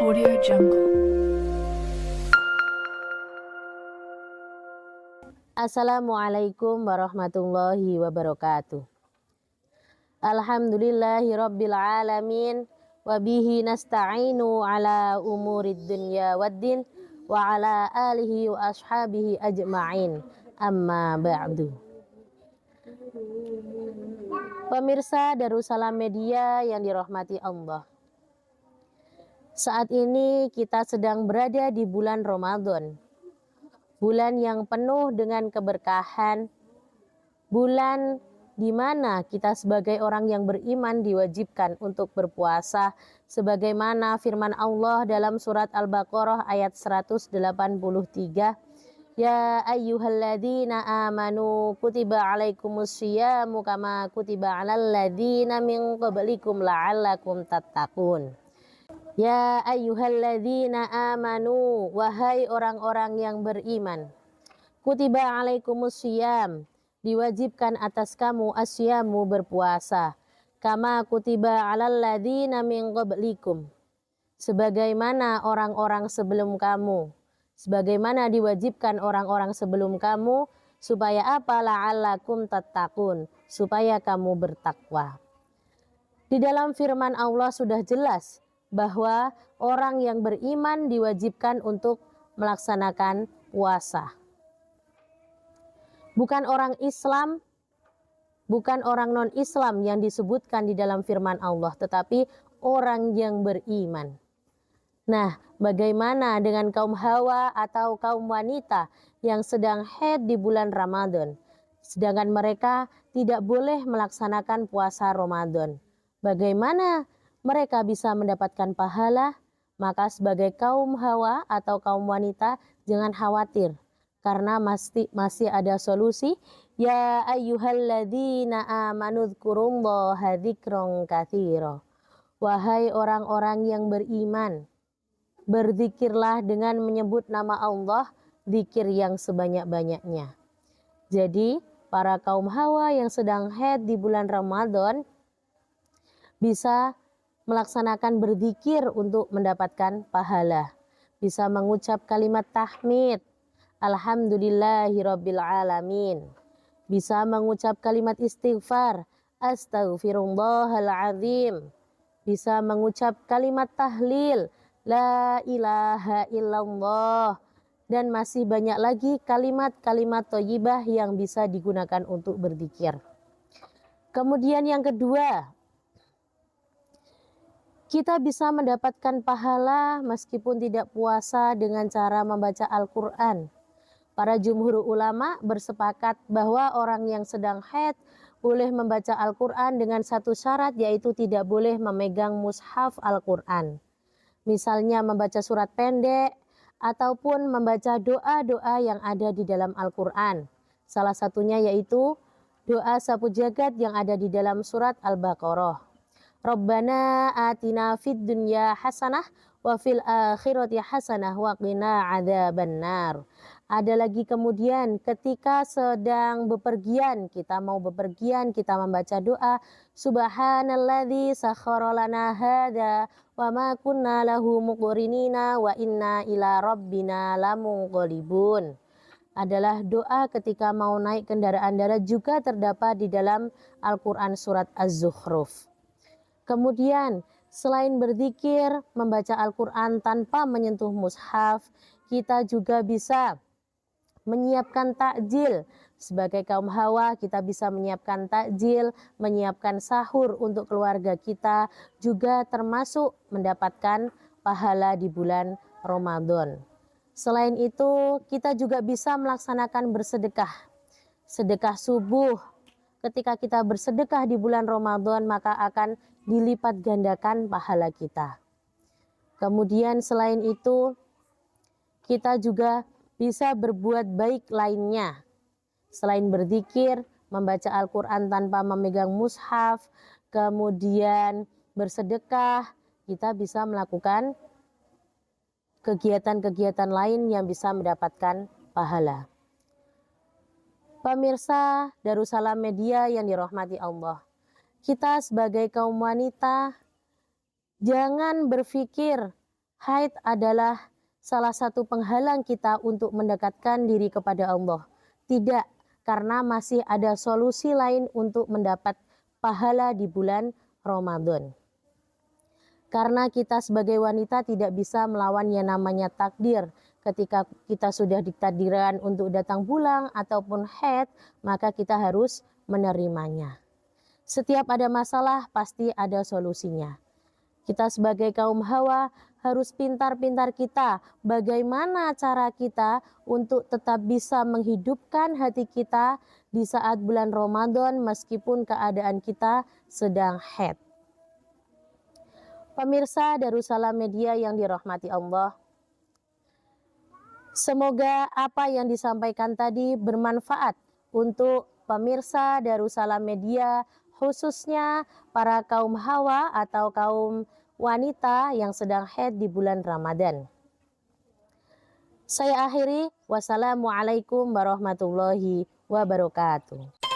Audio Jungle. Assalamualaikum warahmatullahi wabarakatuh. Alhamdulillahi rabbil alamin. Wabihi nasta'inu ala umurid dunya waddin. Wa ala alihi wa ashabihi ajma'in. Amma ba'du. Pemirsa Darussalam Media yang dirahmati Allah, saat ini kita sedang berada di bulan Ramadan, bulan yang penuh dengan keberkahan, bulan di mana kita sebagai orang yang beriman diwajibkan untuk berpuasa sebagaimana firman Allah dalam surat Al-Baqarah ayat 183. Ya ayyuhalladzina amanu kutiba alaikumusyiyamu kama kutiba alal ladzina min qablikum la'allakum tattaqun. Ya ayyuhalladzina amanu, wahai orang-orang yang beriman, kutiba alaikumussyiyam, diwajibkan atas kamu asyamu berpuasa, kama kutiba alal ladzina min qablikum, sebagaimana orang-orang sebelum kamu, sebagaimana diwajibkan orang-orang sebelum kamu, supaya apa? La'allakum tattaqun, supaya kamu bertakwa. Di dalam firman Allah sudah jelas bahwa orang yang beriman diwajibkan untuk melaksanakan puasa. Bukan orang Islam, bukan orang non-Islam yang disebutkan di dalam firman Allah, tetapi orang yang beriman. Nah, bagaimana dengan kaum hawa atau kaum wanita yang sedang haid di bulan Ramadan, sedangkan mereka tidak boleh melaksanakan puasa Ramadan? Bagaimana mereka bisa mendapatkan pahala? Maka sebagai kaum hawa atau kaum wanita, jangan khawatir, karena masih ada solusi. Ya ayyuhalladzina amanu dzkurullaha dzikran katsira. Wahai orang-orang yang beriman, berzikirlah dengan menyebut nama Allah, zikir yang sebanyak-banyaknya. Jadi, para kaum hawa yang sedang haid di bulan Ramadan bisa melaksanakan berzikir untuk mendapatkan pahala. Bisa mengucap kalimat tahmid, alhamdulillahirabbil alamin. Bisa mengucap kalimat istighfar, astaghfirullahal azim. Bisa mengucap kalimat tahlil, la ilaha illallah. Dan masih banyak lagi kalimat-kalimat thayyibah yang bisa digunakan untuk berzikir. Kemudian yang kedua, kita bisa mendapatkan pahala meskipun tidak puasa dengan cara membaca Al-Quran. Para jumhur ulama bersepakat bahwa orang yang sedang haid boleh membaca Al-Quran dengan satu syarat, yaitu tidak boleh memegang mushaf Al-Quran. Misalnya membaca surat pendek ataupun membaca doa-doa yang ada di dalam Al-Quran. Salah satunya yaitu doa sapu jagat yang ada di dalam surat Al-Baqarah. Rabbana atina fid dunya hasanah wa fil akhirati hasanah wa qina adzabannar. Ada lagi kemudian ketika sedang bepergian, kita mau bepergian, kita membaca doa subhanalladzi sakhkhara lana hadza wa ma kunna lahu muqrinina wa inna ila rabbina lamunqalibun. Adalah doa ketika mau naik kendaraan darat, juga terdapat di dalam Al-Quran surat Az-Zukhruf. Kemudian selain berzikir, membaca Al-Quran tanpa menyentuh mushaf, kita juga bisa menyiapkan takjil. Sebagai kaum hawa, kita bisa menyiapkan takjil, menyiapkan sahur untuk keluarga kita, juga termasuk mendapatkan pahala di bulan Ramadan. Selain itu, kita juga bisa melaksanakan bersedekah. Sedekah subuh, ketika kita bersedekah di bulan Ramadan, maka akan dilipat gandakan pahala kita. Kemudian selain itu, kita juga bisa berbuat baik lainnya. Selain berzikir, membaca Al-Quran tanpa memegang mushaf, kemudian bersedekah, kita bisa melakukan kegiatan-kegiatan lain yang bisa mendapatkan pahala. Pemirsa Darussalam Media yang dirahmati Allah, kita sebagai kaum wanita jangan berpikir haid adalah salah satu penghalang kita untuk mendekatkan diri kepada Allah. Tidak, karena masih ada solusi lain untuk mendapat pahala di bulan Ramadan. Karena kita sebagai wanita tidak bisa melawan yang namanya takdir. Ketika kita sudah ditakdirkan untuk datang bulan ataupun haid, maka kita harus menerimanya. Setiap ada masalah pasti ada solusinya. Kita sebagai kaum Hawa harus pintar-pintar kita bagaimana cara kita untuk tetap bisa menghidupkan hati kita di saat bulan Ramadan meskipun keadaan kita sedang haid. Pemirsa Darussalam Media yang dirahmati Allah, semoga apa yang disampaikan tadi bermanfaat untuk pemirsa Darussalam Media, khususnya para kaum Hawa atau kaum wanita yang sedang haid di bulan Ramadan. Saya akhiri, wassalamualaikum warahmatullahi wabarakatuh.